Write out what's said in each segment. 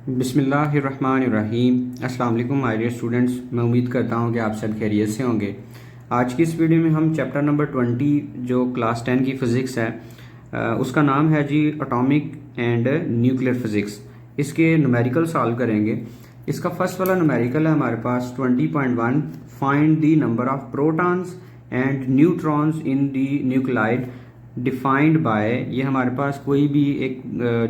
बिस्मिल्लाहिर्रहमानिर्रहीम। अस्सलाम वालेकुम माय डियर स्टूडेंट्स, मैं उम्मीद करता हूँ कि आप सब खैरियत से होंगे। आज की इस वीडियो में हम चैप्टर नंबर 20 जो क्लास 10 की फ़िज़िक्स है उसका नाम है जी एटॉमिक एंड न्यूक्लियर फ़िज़िक्स। इसके न्यूमेरिकल सॉल्व करेंगे। इसका फर्स्ट वाला न्यूमेरिकल है हमारे पास 20.1, find the number of protons and neutrons in the nuclide defined by. ये हमारे पास कोई भी एक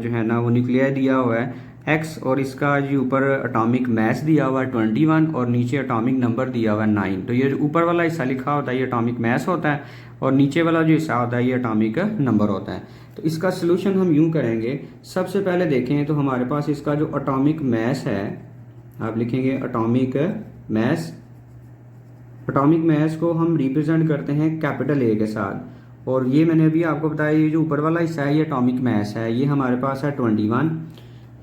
जो है ना वो न्यूक्लियर दिया हुआ है एक्स, और इसका जो ऊपर एटॉमिक मैस दिया हुआ है 21 और नीचे एटॉमिक नंबर दिया हुआ है 9। तो ये जो ऊपर वाला हिस्सा लिखा होता है ये एटॉमिक मैस होता है और नीचे वाला जो हिस्सा होता है ये एटॉमिक नंबर होता है। तो इसका सोल्यूशन हम यूं करेंगे। सबसे पहले देखें तो हमारे पास इसका जो एटॉमिक मैस है, आप लिखेंगे एटॉमिक मैस। एटॉमिक मैस को हम रिप्रेजेंट करते हैं कैपिटल ए के साथ, और ये मैंने अभी आपको बताया ये जो ऊपर वाला हिस्सा है ये एटॉमिक मैस है, ये हमारे पास है 21।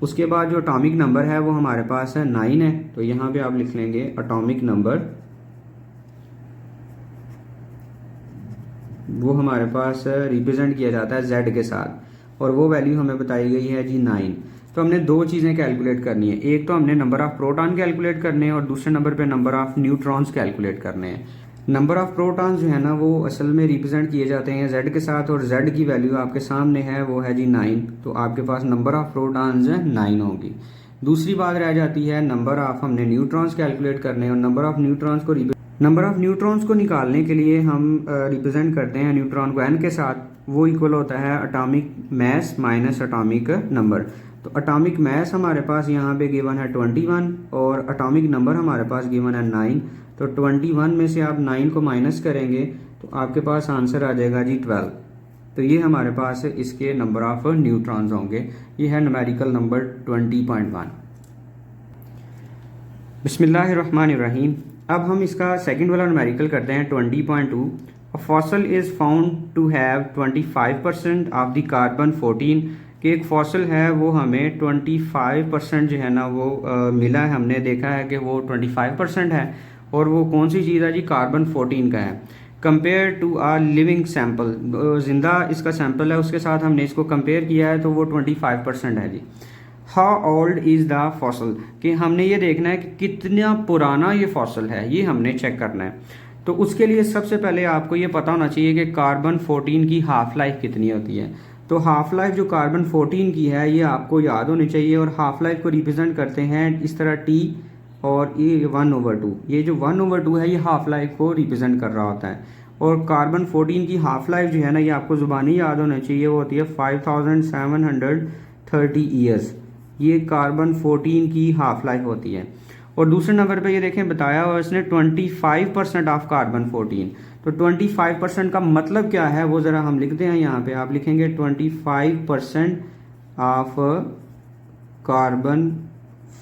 उसके बाद जो एटॉमिक नंबर है वो हमारे पास है 9 है, तो यहाँ पे आप लिख लेंगे एटॉमिक नंबर, वो हमारे पास रिप्रेजेंट किया जाता है Z के साथ, और वो वैल्यू हमें बताई गई है जी 9। तो हमने दो चीज़ें कैलकुलेट करनी है, एक तो हमने नंबर ऑफ प्रोटॉन कैलकुलेट करने हैं और दूसरे नंबर पे नंबर ऑफ न्यूट्रॉन्स कैलकुलेट करने हैं। नंबर ऑफ प्रोटॉन्स जो है ना वो असल में रिप्रेजेंट किए जाते हैं Z के साथ, और Z की वैल्यू आपके सामने है वो है जी 9, तो आपके पास नंबर ऑफ प्रोटॉन्स 9 होगी। दूसरी बात रह जाती है नंबर ऑफ हमने न्यूट्रॉन्स कैलकुलेट करने, और नंबर ऑफ न्यूट्रॉन्स को निकालने के लिए हम रिप्रेजेंट करते हैं न्यूट्रॉन को n के साथ, वो इक्वल होता है atomic mass minus atomic number. तो एटॉमिक मैस हमारे पास यहाँ पे गिवन है 21 और एटॉमिक नंबर हमारे पास गिवन है 9। तो 21 में से आप 9 को माइनस करेंगे तो आपके पास आंसर आ जाएगा जी 12। तो ये हमारे पास इसके नंबर ऑफ न्यूट्रॉन्स होंगे। ये है न्यूमेरिकल नंबर 20.1। बिस्मिल्लाहिर्रहमानिर्रहीम। अब हम इसका सेकंड वाला न्यूमेरिकल करते हैं 20.2। A fossil is found to have 25% of the carbon 14 कि एक फॉसल है वो हमें 25% जो है ना वो मिला है, हमने देखा है कि वो 25% है, और वो कौन सी चीज़ है जी, कार्बन 14 का है। Compare to a living sample, जिंदा इसका सैंपल है उसके साथ हमने इसको कंपेयर किया है तो वो 25% है जी। How old is the fossil, कि हमने ये देखना है कि कितना पुराना ये फॉसल है, ये हमने चेक करना है। तो उसके लिए सबसे पहले आपको ये पता होना चाहिए कि कार्बन 14 की हाफ लाइफ कितनी होती है। तो हाफ लाइफ जो कार्बन 14 की है ये आपको याद होनी चाहिए, और हाफ लाइफ को रिप्रेजेंट करते हैं इस तरह T, और ये 1/2, ये जो 1/2 है ये हाफ लाइफ को रिप्रेजेंट कर रहा होता है। और कार्बन 14 की हाफ लाइफ जो है ना ये आपको ज़ुबानी याद होना चाहिए, वो होती है 5730 ईयर्स। ये कार्बन 14 की हाफ लाइफ होती है। और दूसरे नंबर पे ये देखें बताया हुआ इसने 25% ऑफ कार्बन 14। तो 25% का मतलब क्या है वो ज़रा हम लिखते हैं यहाँ पे। आप लिखेंगे 25% ऑफ कार्बन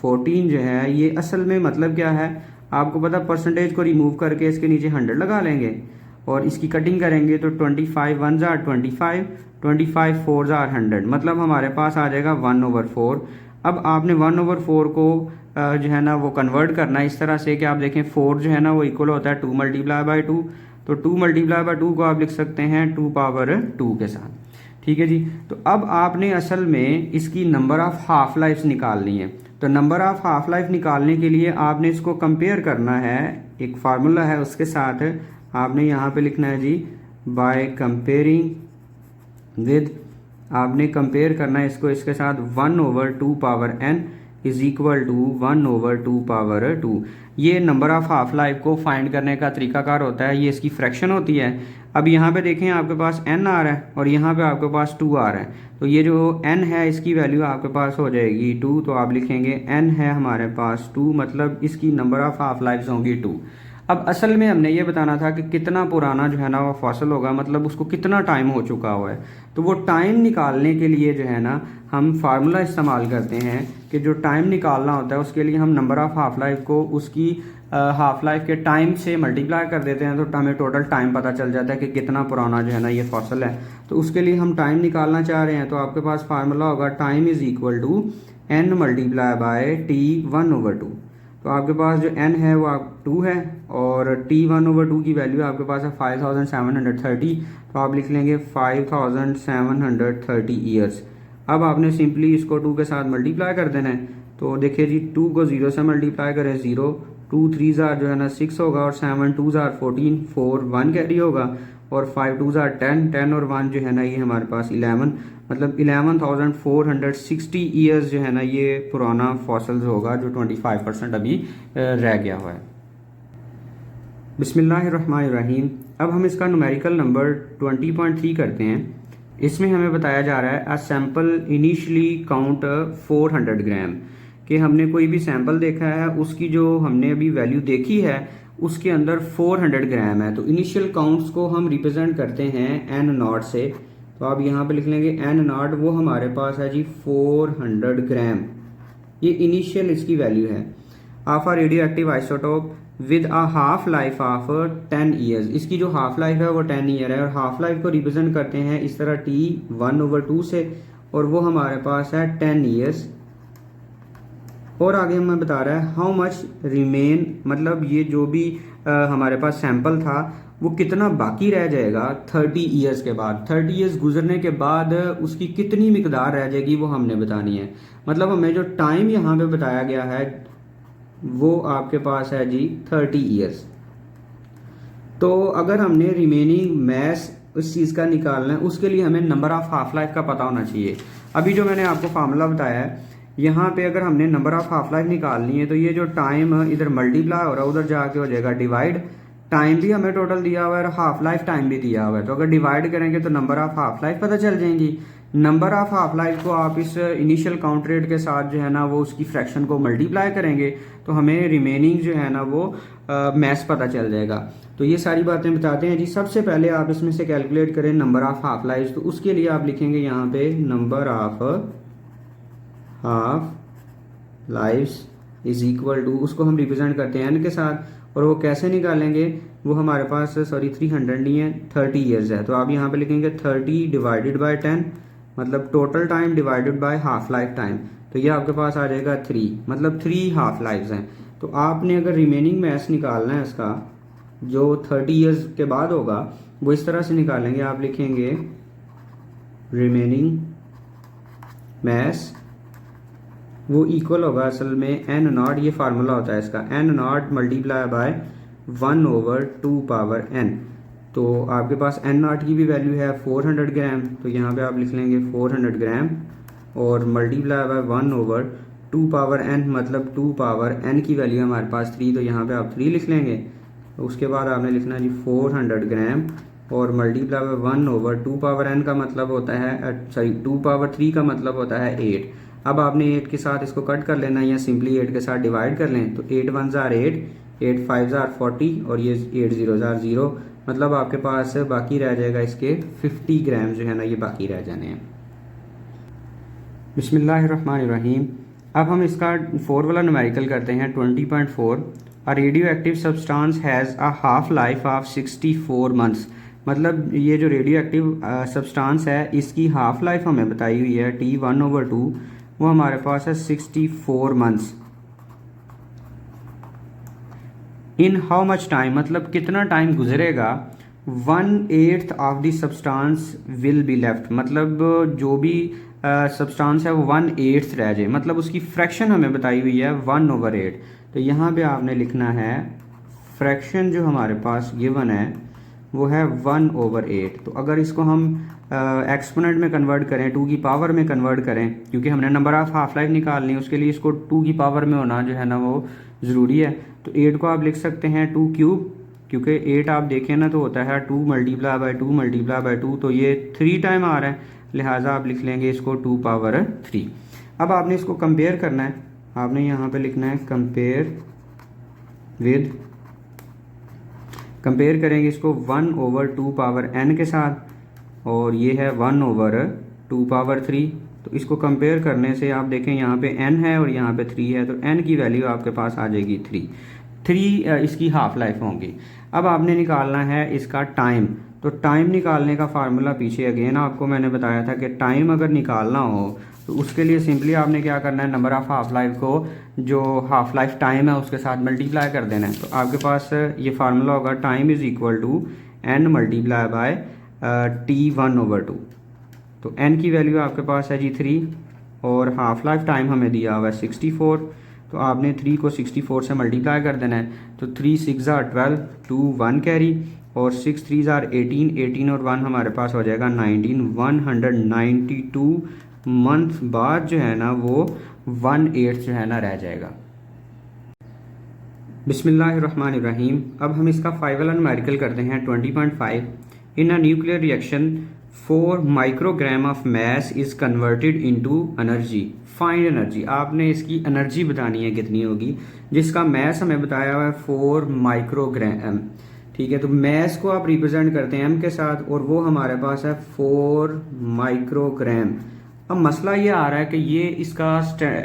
14 जो है ये असल में मतलब क्या है आपको पता, परसेंटेज को रिमूव करके इसके नीचे 100 लगा लेंगे और इसकी कटिंग करेंगे तो 25 1 जार 25, 25 4 जार 100, मतलब हमारे पास आ जाएगा 1/4। अब आपने 1/4 को जो है ना वो कन्वर्ट करना है इस तरह से कि आप देखें 4 जो है ना वो इक्वल होता है 2 × 2, तो 2 × 2 को आप लिख सकते हैं 2/2 के साथ। ठीक है जी। तो अब आपने असल में इसकी नंबर ऑफ हाफ लाइफ निकालनी है। तो नंबर ऑफ हाफ लाइफ निकालने के लिए आपने इसको कंपेयर करना है, एक फार्मूला है उसके साथ आपने यहाँ पे लिखना है जी बाय कंपेयरिंग विद, आपने कंपेयर करना है इसको इसके साथ 1/2 इज इक्वल टू 1/2। ये नंबर ऑफ हाफ लाइफ को फाइंड करने का तरीकाकार होता है, ये इसकी फ्रैक्शन होती है। अब यहाँ पे देखें आपके पास n आ रहा है और यहाँ पे आपके पास 2 आ रहा है, तो ये जो n है इसकी वैल्यू आपके पास हो जाएगी 2, तो आप लिखेंगे n है हमारे पास 2, मतलब इसकी नंबर ऑफ हाफ लाइफ होंगी 2। अब असल में हमने ये बताना था कि कितना पुराना जो है ना वो फॉसल होगा, मतलब उसको कितना टाइम हो चुका हुआ है। तो वो टाइम निकालने के लिए जो है ना हम फार्मूला इस्तेमाल करते हैं कि जो टाइम निकालना होता है उसके लिए हम नंबर ऑफ हाफ लाइफ को उसकी हाफ लाइफ के टाइम से मल्टीप्लाई कर देते हैं, तो हमें टोटल टाइम पता चल जाता है कि कितना पुराना जो है ना ये फॉसल है। तो उसके लिए हम टाइम निकालना चाह रहे हैं, तो आपके पास फार्मूला होगा time is equal to n multiply by t 1/2। तो आपके पास जो n है वो 2 है और t 1/2 की वैल्यू आपके पास है 5730, तो आप लिख लेंगे 5730 ईयर्स। अब आपने सिंपली इसको 2 के साथ मल्टीप्लाई कर देना है, तो देखिए जी 2 को 0 से मल्टीप्लाई करें 0, 2 3 ज़ार जो है ना 6 होगा और 7 2 ज़ार 14, 4 1 कैरी होगा और 5 2 ज़ार 10, 10 और 1 जो है ना ये हमारे पास 11, मतलब 11,460 ईयर्स जो है ना ये पुराना फॉसिल्स होगा जो 25% अभी रह गया हुआ है। बिस्मिल्लाहिर्रहमानिर्रहीम। अब हम इसका न्यूमेरिकल नंबर 20.3 करते हैं। इसमें हमें बताया जा रहा है अ सैंपल इनिशियली काउंट 400 ग्राम, कि हमने कोई भी सैंपल देखा है उसकी जो हमने अभी वैल्यू देखी है उसके अंदर 400 ग्राम है। तो इनिशियल काउंट्स को हम रिप्रेजेंट करते हैं एन नॉट से। तो आप यहाँ पे लिख लेंगे एन नॉट, वो हमारे पास है जी 400 ग्राम, ये इनिशियल इसकी वैल्यू है। Of a radio active isotope with a half life of 10 years, इसकी जो हाफ लाइफ है वो 10 ईयर है और हाफ लाइफ को रिप्रेजेंट करते हैं इस तरह t 1/2 से, और वो हमारे पास है 10 ईयर्स। और आगे हमें बता रहा है हाउ मच रिमेन, मतलब ये जो भी हमारे पास सैंपल था वो कितना बाकी रह जाएगा 30 ईयर्स के बाद। 30 ईयर्स गुजरने के बाद उसकी कितनी मिकदार रह जाएगी वो हमने बतानी है। मतलब हमें जो टाइम यहाँ पे बताया गया है वो आपके पास है जी 30 ईयर्स। तो अगर हमने रिमेनिंग मैस उस चीज़ का निकालना है उसके लिए हमें नंबर ऑफ हाफ लाइफ का पता होना चाहिए। अभी जो मैंने आपको फार्मूला बताया है यहाँ पे अगर हमने नंबर ऑफ हाफ लाइफ निकालनी है तो ये जो टाइम इधर मल्टीप्लाई हो रहा है उधर जाके हो जाएगा डिवाइड। टाइम भी हमें टोटल दिया हुआ है और हाफ लाइफ टाइम भी दिया हुआ है, तो अगर डिवाइड करेंगे तो नंबर ऑफ हाफ लाइफ पता चल जाएंगी। नंबर ऑफ हाफ लाइफ को आप इस इनिशियल काउंट रेट के साथ जो है ना वो उसकी फ्रैक्शन को मल्टीप्लाई करेंगे तो हमें रिमेनिंग जो है ना वो मैस पता चल जाएगा। तो ये सारी बातें बताते हैं जी। सबसे पहले आप इसमें से कैलकुलेट करें नंबर ऑफ हाफ लाइफ, तो उसके लिए आप लिखेंगे यहाँ पे number of half lives is equal to, उसको हम रिप्रेजेंट करते हैं एन के साथ, और वो कैसे निकालेंगे वो हमारे पास 300 नहीं है 30 ईयर्स है। तो आप यहाँ पे लिखेंगे 30 डिवाइडेड बाय 10, मतलब total time divided by half life time, तो ये आपके पास आ जाएगा 3, मतलब 3 हाफ लाइफ्स हैं। तो आपने अगर रिमेनिंग मैस निकालना है इसका जो 30 ईयर्स के बाद होगा वो इस तरह से निकालेंगे। आप लिखेंगे रिमेनिंग मैस वो इक्वल होगा असल में एन नॉट, ये फार्मूला होता है इसका, n not multiply by 1/2 power n. तो आपके पास एन नॉट की भी वैल्यू है 400 ग्राम, तो यहाँ पे आप लिख लेंगे 400 ग्राम और मल्टीप्लाई बाय 1/2 पावर एन, मतलब 2 पावर एन की वैल्यू हमारे पास 3, तो यहाँ पे आप 3 लिख लेंगे। तो उसके बाद आपने लिखना जी 400 ग्राम और मल्टीप्लाई बाय 1/2 पावर एन का मतलब होता है 2 पावर 3 का मतलब होता है 8। अब आपने 8 के साथ इसको कट कर लेना या सिंपली 8 के साथ डिवाइड कर लें, तो 8 1 ज़ार 8, 8 5 ज़ार 40 और ये 8 0 ज़ार 0, मतलब आपके पास बाकी रह जाएगा इसके 50 ग्राम जो है ना ये बाकी रह जाने हैं। बिस्मिल्लाहिर्रहमानिर्रहीम। अब हम इसका 4 वाला न्यूमेरिकल करते हैं 20.4। A radio active substance has a half life of 64 months, मतलब ये जो रेडियो एक्टिव सब्सटेंस है इसकी हाफ लाइफ हमें बताई हुई है t 1/2, वो हमारे पास है 64 months. In how much time, मतलब कितना टाइम गुजरेगा 1/8 of the substance will be left, मतलब जो भी सब्सटेंस है वो 1/8 रह जाए, मतलब उसकी फ्रैक्शन हमें बताई हुई है 1/8। तो यहाँ पे आपने लिखना है फ्रैक्शन जो हमारे पास गिवन है वो है 1/8। तो अगर इसको हम एक्सपोनेंट में कन्वर्ट करें, 2 की पावर में कन्वर्ट करें, क्योंकि हमने नंबर ऑफ हाफ लाइफ निकालनी है उसके लिए इसको 2 की पावर में होना जो है ना वो ज़रूरी है। तो 8 को आप लिख सकते हैं 2 क्यूब, क्योंकि 8 आप देखें ना तो होता है 2 मल्टीप्लाई बाय 2 मल्टीप्लाई बाय 2, तो ये 3 टाइम आ रहा है, लिहाजा आप लिख लेंगे इसको 2 पावर 3। अब आपने इसको कंपेयर करना है, आपने यहाँ पे लिखना है कंपेयर विद, कंपेयर करेंगे इसको 1/2 पावर n के साथ और ये है 1/2 पावर 3। तो इसको कंपेयर करने से आप देखें यहाँ पे n है और यहाँ पे 3 है, तो n की वैल्यू आपके पास आ जाएगी 3 इसकी हाफ लाइफ होंगी। अब आपने निकालना है इसका टाइम, तो टाइम निकालने का फार्मूला पीछे अगेन आपको मैंने बताया था कि टाइम अगर निकालना हो तो उसके लिए सिंपली आपने क्या करना है, नंबर ऑफ हाफ लाइफ को जो हाफ लाइफ टाइम है उसके साथ मल्टीप्लाई कर देना है। तो आपके पास ये फार्मूला होगा time is equal to n multiply by t 1/2। तो n की वैल्यू आपके पास है जी 3 और हाफ लाइफ टाइम हमें दिया हुआ है 64। तो आपने 3 को 64 से मल्टीप्लाई कर देना है। तो 3 6 12, 2 1 कैरी और 6 3 18, 18 और 1 हमारे पास हो जाएगा 19, 192 मंथ बाद जो है ना वो 1/8 जो है ना रह जाएगा। बिस्मिल्लाहिर्रहमानिर्रहीम। अब हम इसका 5 वाला न्यूमेरिकल करते हैं 20.5। In a nuclear reaction 4 microgram of mass is converted into energy, find energy. आपने इसकी एनर्जी बतानी है कितनी होगी, जिसका मैस हमें बताया हुआ है 4 माइक्रोग्राम। ठीक है, तो मैस को आप रिप्रेजेंट करते हैं एम के साथ और वो हमारे पास है 4 माइक्रोग्राम। अब मसला ये आ रहा है कि ये इसका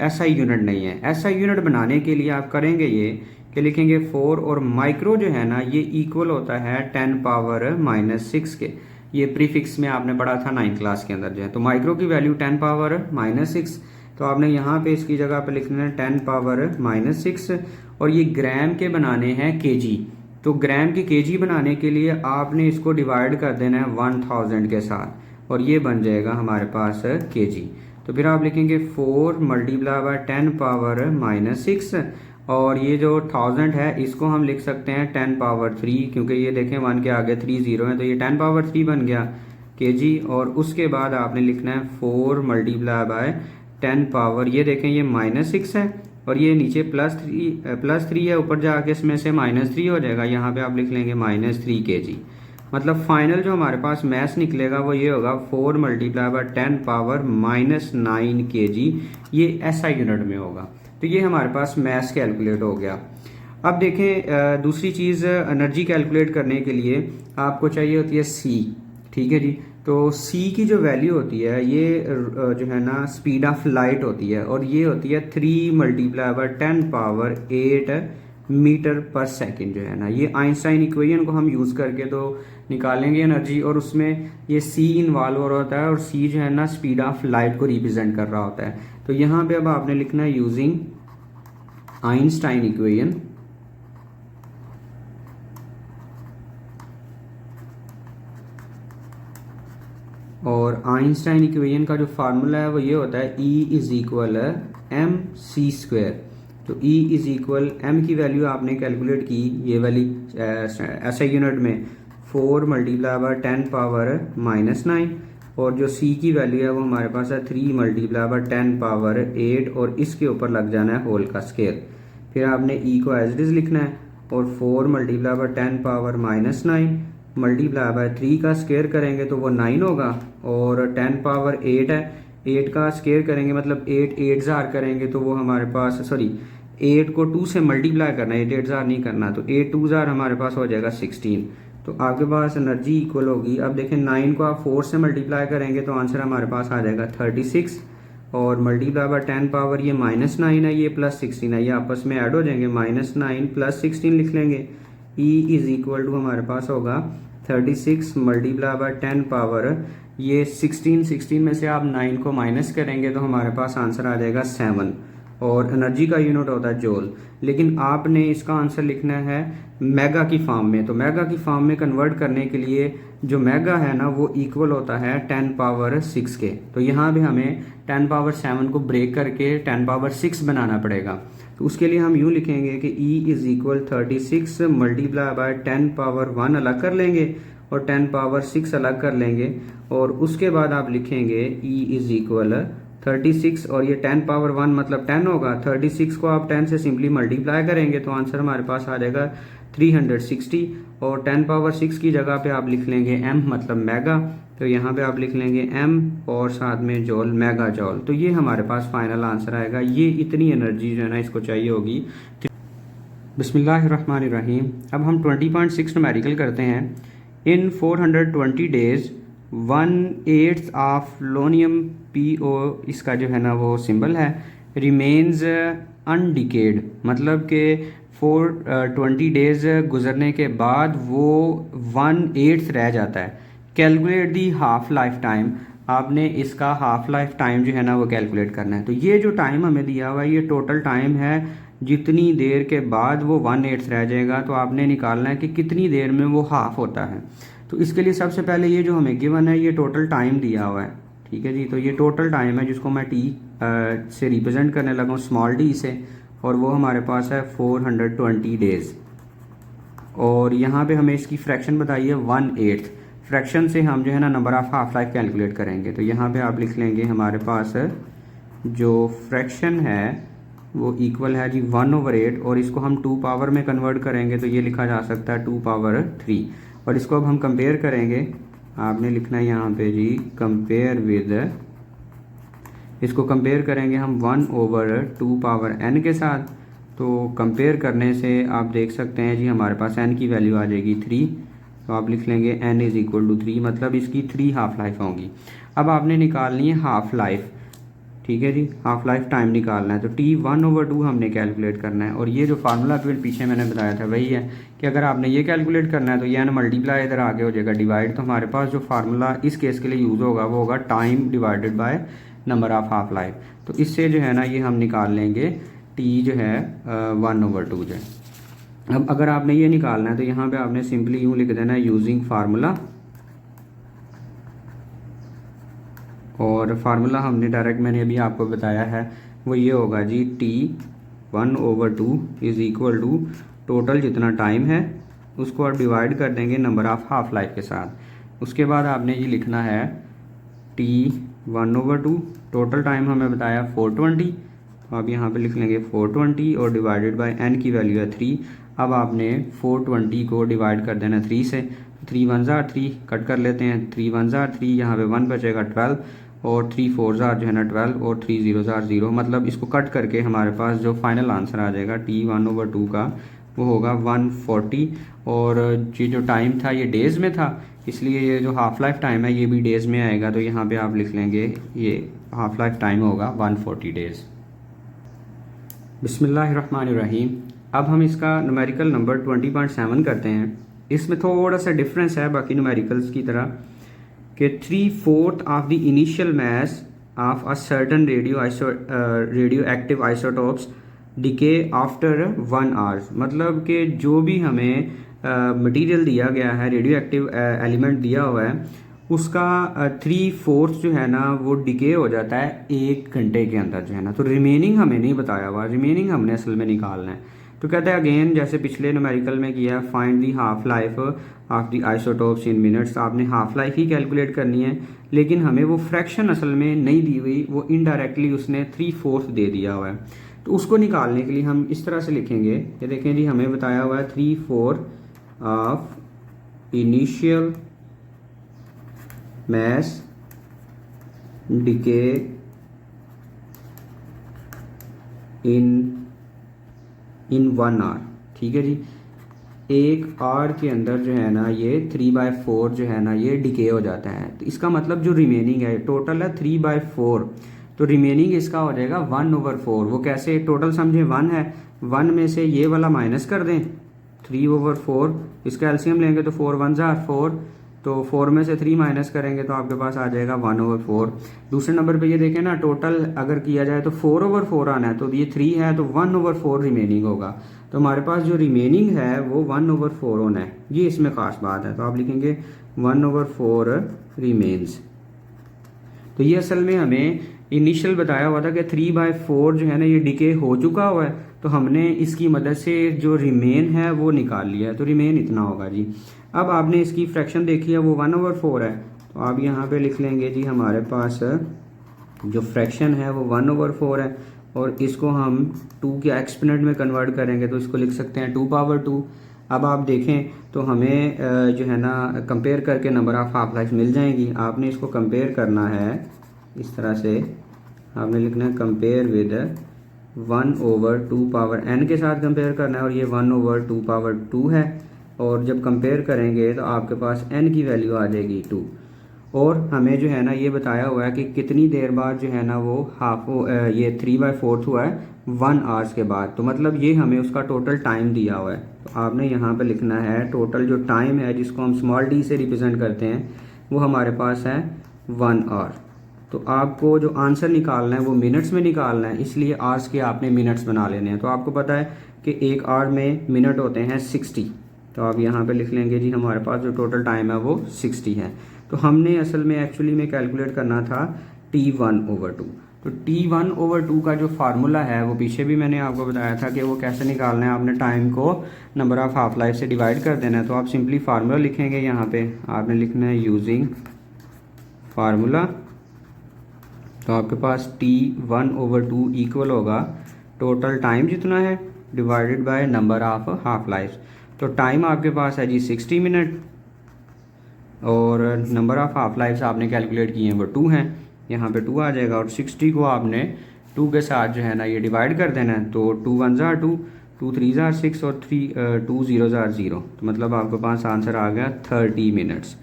एसआई यूनिट नहीं है। एसआई यूनिट बनाने के लिए आप करेंगे ये कि लिखेंगे 4 और माइक्रो जो है ना ये इक्वल होता है 10 पावर -6 के। ये प्रीफिक्स में आपने पढ़ा था 9th क्लास के अंदर जो है। तो माइक्रो की वैल्यू 10 पावर -6, तो आपने यहाँ पे इसकी जगह पे लिखना है 10 पावर -6 और ये ग्राम के बनाने हैं केजी। तो ग्राम के केजी बनाने के लिए आपने इसको डिवाइड कर देना है 1000 के साथ और ये बन जाएगा हमारे पास केजी। तो फिर आप लिखेंगे 4 मल्टीप्लाई बाय 10 पावर -6 और ये जो 1000 है इसको हम लिख सकते हैं 10 पावर 3, क्योंकि ये देखें 1 के आगे 3 0 है तो ये 10 पावर 3 बन गया केजी। और उसके बाद आपने लिखना है 4 मल्टीप्लाई बाय 10 पावर, ये देखें ये -6 है और ये नीचे +3 है, ऊपर जाके इसमें से -3 हो जाएगा। यहाँ पे आप लिख लेंगे -3 केजी। मतलब फाइनल जो हमारे पास मैस निकलेगा वो ये होगा 4 मल्टीप्लाई बाय 10 पावर -9 केजी। ये एसआई यूनिट में होगा। तो ये हमारे पास मैस कैलकुलेट हो गया। अब देखें दूसरी चीज़, एनर्जी कैलकुलेट करने के लिए आपको चाहिए होती है सी। ठीक है जी, तो सी की जो वैल्यू होती है ये जो है ना स्पीड ऑफ लाइट होती है और ये होती है 3 मल्टीप्लाई बाय 10 पावर 8 मीटर पर सेकंड जो है ना। ये आइंस्टाइन इक्वेशन को हम यूज़ करके तो निकालेंगे एनर्जी और उसमें ये सी इन्वॉल्व हो रहा होता है और सी जो है ना स्पीड ऑफ लाइट को रिप्रेजेंट कर रहा होता है। तो यहाँ पे अब आपने लिखना है यूजिंग आइंस्टाइन इक्वेशन। और आइंस्टाइन इक्वेशन का जो फार्मूला है वो ये होता है E = mc²। तो E = m की वैल्यू आपने कैलकुलेट की ये वाली ऐसे यूनिट में 4 मल्टीप्लाई बाय 10 पावर -9 और जो C की वैल्यू है वो हमारे पास है 3 मल्टीप्लाई बाय 10 पावर 8 और इसके ऊपर लग जाना है होल का स्केयर। फिर आपने E को एज इट इज लिखना है और 4 multiply by 10 power -9 multiply by 3 का स्केयर करेंगे तो वो 9 होगा और 10 पावर 8 है, 8 का स्केयर करेंगे मतलब 8 8 जार करेंगे तो वो हमारे पास 8 को 2 से मल्टीप्लाई करना है, 8 8 जार नहीं करना। तो 8 2 जार हमारे पास हो जाएगा 16। तो आपके पास एनर्जी इक्वल होगी। अब देखें 9 को आप 4 से मल्टीप्लाई करेंगे तो आंसर हमारे पास आ जाएगा 36 और मल्टीप्लाई बाय 10 पावर ये -9 है ये +16 है, ये आपस में ऐड हो जाएंगे, -9 + 16 लिख लेंगे। E = हमारे पास होगा 36 मल्टीप्लाई बाय 10 पावर ये 16 में से आप 9 को माइनस करेंगे तो हमारे पास आंसर आ जाएगा 7 और एनर्जी का यूनिट होता है जूल। लेकिन आपने इसका आंसर लिखना है मेगा की फॉर्म में। तो मेगा की फॉर्म में कन्वर्ट करने के लिए जो मेगा है ना वो इक्वल होता है 10 पावर 6 के। तो यहाँ भी हमें 10 पावर 7 को ब्रेक करके 10 पावर 6 बनाना पड़ेगा। तो उसके लिए हम यूँ लिखेंगे कि E = 36 मल्टीप्लाई बाय 10 पावर 1 अलग कर लेंगे और 10 पावर 6 अलग कर लेंगे और उसके बाद आप लिखेंगे E = 36 और ये 10 पावर 1 मतलब 10 होगा। 36 को आप 10 से सिंपली मल्टीप्लाई करेंगे तो आंसर हमारे पास आ जाएगा 360 और 10 पावर 6 की जगह पे आप लिख लेंगे m मतलब मेगा। तो यहाँ पे आप लिख लेंगे m और साथ में जॉल, मेगा जॉल। तो ये हमारे पास फाइनल आंसर आएगा। ये इतनी एनर्जी जो है ना इसको चाहिए होगी। बिस्मिल्लाहिर्रहमानिर्रहीम। अब हम 20.6 न्यूमेरिकल करते हैं। इन 420 डेज 1/8 ऑफ लोनियम PO, इसका जो है ना वो सिंबल है, रिमेन्स अनडिकेड, मतलब कि 420 डेज गुजरने के बाद वो 1/8 रह जाता है। Calculate the half life time, आपने इसका हाफ लाइफ टाइम जो है ना वो कैलकुलेट करना है। तो ये जो टाइम हमें दिया हुआ है ये टोटल टाइम है जितनी देर के बाद वो 1/8 रह जाएगा। तो आपने निकालना है कि कितनी देर में वो हाफ होता है। तो इसके लिए सबसे पहले ये जो हमें गिवन है ये टोटल टाइम दिया हुआ है, ठीक है जी। तो ये टोटल टाइम है जिसको मैं टी से रिप्रेजेंट करने लगा हूँ स्मॉल डी से, और वो हमारे पास है 420 डेज़। और यहाँ पे हमें इसकी फ्रैक्शन बताई है 1/8। फ्रैक्शन से हम जो है ना number of half life calculate करेंगे। तो यहाँ पे आप लिख लेंगे हमारे पास जो फ्रैक्शन है वो इक्वल है जी 1/8, और इसको हम 2 पावर में कन्वर्ट करेंगे तो ये लिखा जा सकता है 2 पावर 3। और इसको अब हम कंपेयर करेंगे, आपने लिखना है यहाँ पे जी कंपेयर विद, इसको कंपेयर करेंगे हम 1/2 पावर n के साथ। तो कंपेयर करने से आप देख सकते हैं जी हमारे पास n की वैल्यू आ जाएगी 3। तो आप लिख लेंगे n इज़ इक्वल टू 3, मतलब इसकी 3 हाफ लाइफ होंगी। अब आपने निकालनी है हाफ लाइफ, ठीक है जी, हाफ लाइफ टाइम निकालना है। तो t 1/2 हमने कैलकुलेट करना है, और ये जो फार्मूला फिर पीछे मैंने बताया था वही है कि अगर आपने ये कैलकुलेट करना है तो ये n मल्टीप्लाई इधर आगे हो जाएगा डिवाइड। तो हमारे पास जो फार्मूला इस केस के लिए यूज़ होगा वो होगा time divided by number of half life. तो इससे जो है ना ये हम निकाल लेंगे t जो है 1/2 जो है। अब अगर आपने ये निकालना है तो यहाँ पे आपने सिंपली यूँ लिख देना है यूजिंग फार्मूला, और फार्मूला हमने डायरेक्ट मैंने अभी आपको बताया है वो ये होगा जी t 1/2 is equal to total जितना टाइम है उसको आप डिवाइड कर देंगे नंबर ऑफ हाफ लाइफ के साथ। उसके बाद आपने ये लिखना है t 1/2, टोटल टाइम हमें बताया 420, तो आप यहाँ पे लिख लेंगे 420 और डिवाइडेड बाय n की वैल्यू है 3। अब आपने 420 को डिवाइड कर देना 3 से, 3 1 ज़ार 3 कट कर लेते हैं, 3 1 ज़ार 3, यहाँ पे 1 बचेगा 12, और 3 4 ज़ार जो है ना 12, और 3 0 ज़ार 0, मतलब इसको कट करके हमारे पास जो फाइनल आंसर आ जाएगा t 1/2 का वो होगा 140। और ये जो टाइम था ये डेज़ में था, इसलिए ये जो हाफ लाइफ टाइम है ये भी डेज़ में आएगा। तो यहाँ पे आप लिख लेंगे ये हाफ लाइफ टाइम होगा 140 डेज़। बिस्मिल्लाहिर्रहमानिर्रहीम। अब हम इसका न्यूमेरिकल नंबर 20.7 करते हैं। इसमें थोड़ा सा डिफरेंस है बाकी न्यूमेरिकल्स की तरह कि 3/4 of the initial mass of a certain radio active isotopes decay after 1 hours, मतलब कि जो भी हमें मटेरियल दिया गया है, रेडियो एक्टिव एलिमेंट दिया हुआ है, उसका 3/4 जो है ना वो डिके हो जाता है 1 घंटे के अंदर जो है ना। तो रिमेनिंग हमें नहीं बताया हुआ, रिमेनिंग हमने असल में निकालना है। तो कहते हैं अगेन जैसे पिछले न्यूमेरिकल में किया, find the half life of the isotopes in minutes. आपने हाफ लाइफ ही कैलकुलेट करनी है, लेकिन हमें वो फ्रैक्शन असल में नहीं दी हुई, वो इनडायरेक्टली उसने 3/4 दे दिया हुआ है। तो उसको निकालने के लिए हम इस तरह से लिखेंगे, ये देखें जी हमें बताया हुआ है 3/4 of initial mass decay in 1 hour, ठीक है जी। 1 आवर के अंदर जो है ना ये 3/4 जो है ना ये डिके हो जाता है। तो इसका मतलब जो रिमेनिंग है टोटल है 3/4, तो रिमेनिंग इसका हो जाएगा 1/4। वो कैसे, टोटल समझे 1 है, 1 में से ये वाला माइनस कर दें 3/4, इसका एलसीएम लेंगे तो 4 1 ज़ार 4, तो 4 में से 3 माइनस करेंगे तो आपके पास आ जाएगा 1/4। दूसरे नंबर पे ये देखें ना, टोटल अगर किया जाए तो 4/4 आना है, तो ये 3 है तो 1/4 रिमेनिंग होगा। तो हमारे पास जो रिमेनिंग है वो 1/4 होना है, ये इसमें खास बात है। तो आप लिखेंगे 1/4 रिमेन्स। तो ये असल में हमें इनिशियल बताया हुआ था कि 3/4 जो है ना ये डिके हो चुका हुआ है, तो हमने इसकी मदद से जो रिमेन है वो निकाल लिया है। तो रिमेन इतना होगा जी। अब आपने इसकी फ्रैक्शन देखी है वो 1/4 है, तो आप यहाँ पे लिख लेंगे जी हमारे पास जो फ्रैक्शन है वो 1/4 है, और इसको हम 2 के एक्सपोनेंट में कन्वर्ट करेंगे तो इसको लिख सकते हैं 2/2। अब आप देखें तो हमें जो है ना कंपेयर करके नंबर ऑफ हाफ लाइफ मिल जाएंगी। आपने इसको कंपेयर करना है इस तरह से, आपने लिखना है कंपेयर विद 1/2 पावर n के साथ कंपेयर करना है, और ये 1/2 पावर 2 है, और जब कंपेयर करेंगे तो आपके पास n की वैल्यू आ जाएगी 2। और हमें जो है ना ये बताया हुआ है कि कितनी देर बाद जो है ना वो ये 3/4 हुआ है 1 आवर्स के बाद। तो मतलब ये हमें उसका टोटल टाइम दिया हुआ है। तो आपने यहाँ पे लिखना है टोटल जो टाइम है जिसको हम स्मॉल d से रिप्रेजेंट करते हैं वो हमारे पास है 1 आवर। तो आपको जो आंसर निकालना है वो मिनट्स में निकालना है, इसलिए आवर्स के आपने मिनट्स बना लेने हैं। तो आपको पता है कि 1 आवर में मिनट होते हैं 60, तो आप यहाँ पे लिख लेंगे जी हमारे पास जो टोटल टाइम है वो 60 है। तो हमने असल में एक्चुअली में कैलकुलेट करना था T1/2। तो T1/2 का जो फार्मूला है वो पीछे भी मैंने आपको बताया था कि वो कैसे निकालना है। आपने टाइम को नंबर ऑफ़ हाफ लाइफ से डिवाइड कर देना है। तो आप सिंपली फार्मूला लिखेंगे, यहाँ पे आपने लिखना है यूजिंग फार्मूला। तो आपके पास T1/2 इक्वल होगा टोटल टाइम जितना है divided by number of half life. तो टाइम आपके पास है जी 60 मिनट और नंबर ऑफ़ हाफ लाइफ्स आपने कैलकुलेट किए हैं वो 2 हैं, यहाँ पे 2 आ जाएगा। और 60 को आपने 2 के साथ जो है ना ये डिवाइड कर देना है। तो 2 1 ज़ार 2, 2 3 ज़ार 6 और 2 0 ज़ार 0। तो मतलब आपके पास आंसर आ गया 30 मिनट्स।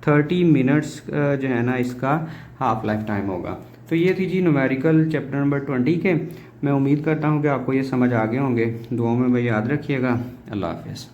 30 मिनट्स जो है ना इसका हाफ लाइफ टाइम होगा। तो ये थी जी न्यूमेरिकल चैप्टर नंबर 20 के। मैं उम्मीद करता हूँ कि आपको ये समझ आ गए होंगे। दुआओं में भाई याद रखिएगा। अल्लाह हाफ़िज़।